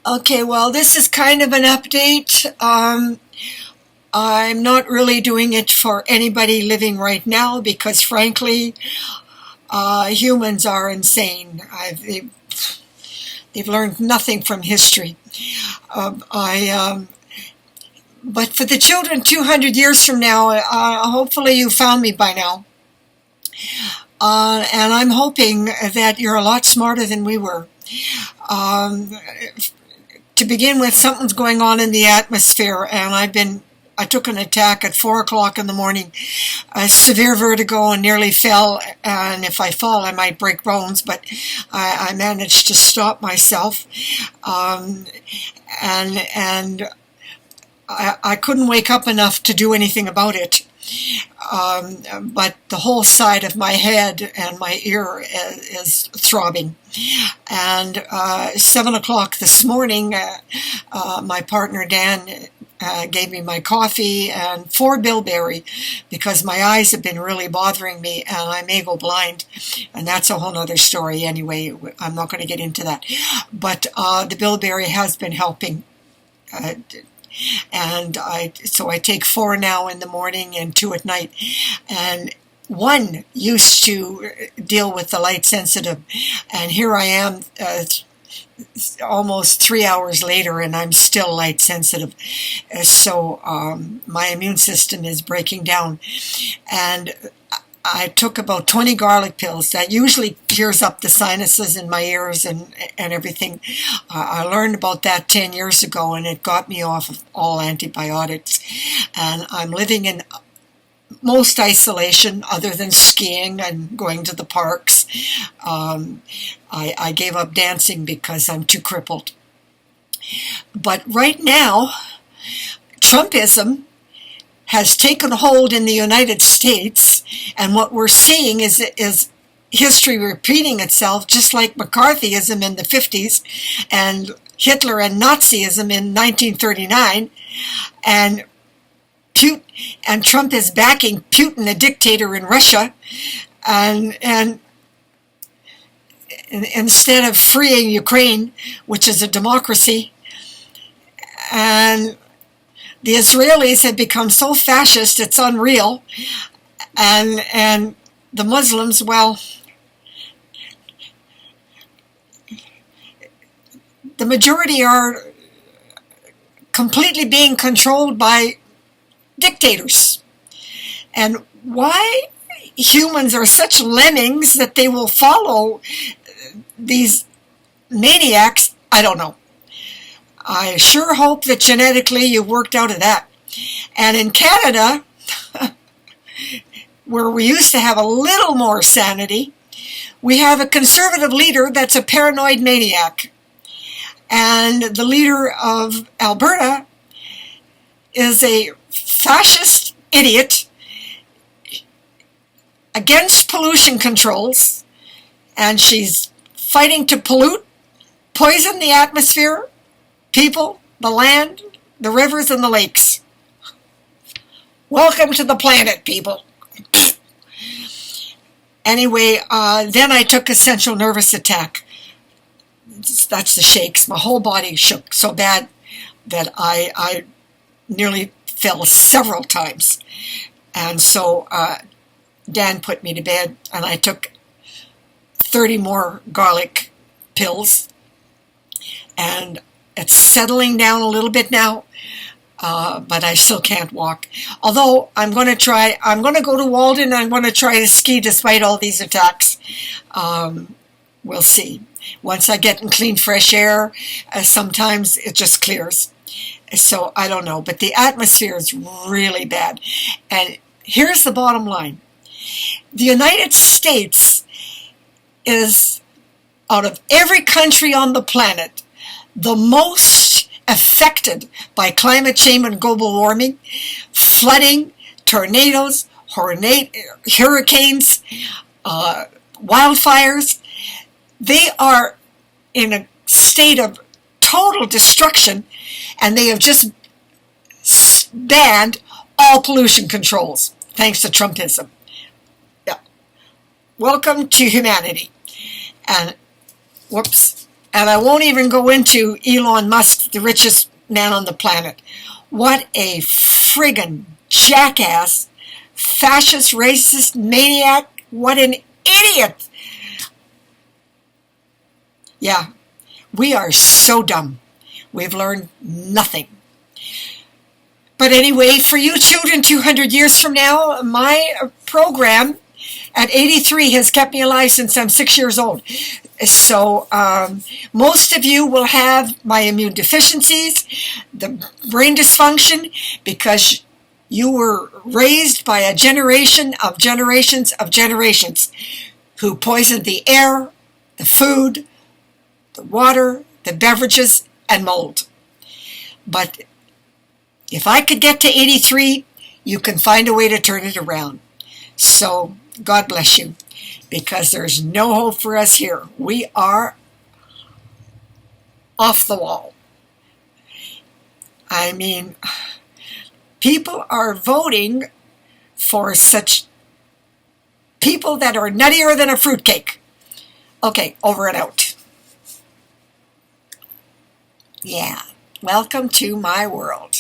Okay, well, this is kind of an update. I'm not really doing it for anybody living right now because, frankly, humans are insane. They've learned nothing from history. But for the children 200 years from now, hopefully you found me by now. And I'm hoping that you're a lot smarter than we were. To begin with, something's going on in the atmosphere, and I took an attack at 4 o'clock in the morning, a severe vertigo, and nearly fell, and if I fall I might break bones, but I managed to stop myself, and I couldn't wake up enough to do anything about it. But the whole side of my head and my ear is throbbing. And 7 o'clock this morning, my partner Dan gave me my coffee and 4 bilberry because my eyes have been really bothering me and I may go blind. And that's a whole other story anyway. I'm not going to get into that. But the bilberry has been helping. So I take 4 now in the morning and 2 at night. And 1 used to deal with the light sensitive. And here I am almost 3 hours later and I'm still light sensitive. So my immune system is breaking down. And I took about 20 garlic pills. That usually clears up the sinuses in my ears and everything. I learned about that 10 years ago, and it got me off of all antibiotics. And I'm living in most isolation other than skiing and going to the parks. I gave up dancing because I'm too crippled. But right now, Trumpism has taken hold in the United States, and what we're seeing is history repeating itself, just like McCarthyism in the 50s and Hitler and Nazism in 1939, and Trump is backing Putin, a dictator in Russia, and instead of freeing Ukraine, which is a democracy, and the Israelis have become so fascist, it's unreal. And the Muslims, well, the majority are completely being controlled by dictators. And why humans are such lemmings that they will follow these maniacs, I don't know. I sure hope that genetically you worked out of that. And in Canada, where we used to have a little more sanity, we have a conservative leader that's a paranoid maniac. And the leader of Alberta is a fascist idiot against pollution controls, and she's fighting to poison the atmosphere, people, the land, the rivers, and the lakes. Welcome to the planet, people. Anyway, then I took a central nervous attack. That's the shakes. My whole body shook so bad that I nearly fell several times. And so Dan put me to bed, and I took 30 more garlic pills. And it's settling down a little bit now, but I still can't walk. Although I'm going to go to Walden, and I'm going to try to ski despite all these attacks. We'll see. Once I get in clean, fresh air, sometimes it just clears. So I don't know, but the atmosphere is really bad. And here's the bottom line. The United States is, out of every country on the planet, the most affected by climate change and global warming, flooding, tornadoes, hurricanes, wildfires. They are in a state of total destruction, and they have just banned all pollution controls, thanks to Trumpism. Yeah. Welcome to humanity. And, whoops. And I won't even go into Elon Musk, the richest man on the planet. What a friggin' jackass, fascist, racist, maniac. What an idiot. Yeah, we are so dumb. We've learned nothing. But anyway, for you children 200 years from now, my program at 83 has kept me alive since I'm 6 years old. So most of you will have my immune deficiencies, the brain dysfunction, because you were raised by a generation of generations of generations who poisoned the air, the food, the water, the beverages, and mold. But if I could get to 83, you can find a way to turn it around. So God bless you, because there's no hope for us here. We are off the wall. I mean, people are voting for such people that are nuttier than a fruitcake. Okay, over and out. Yeah, welcome to my world.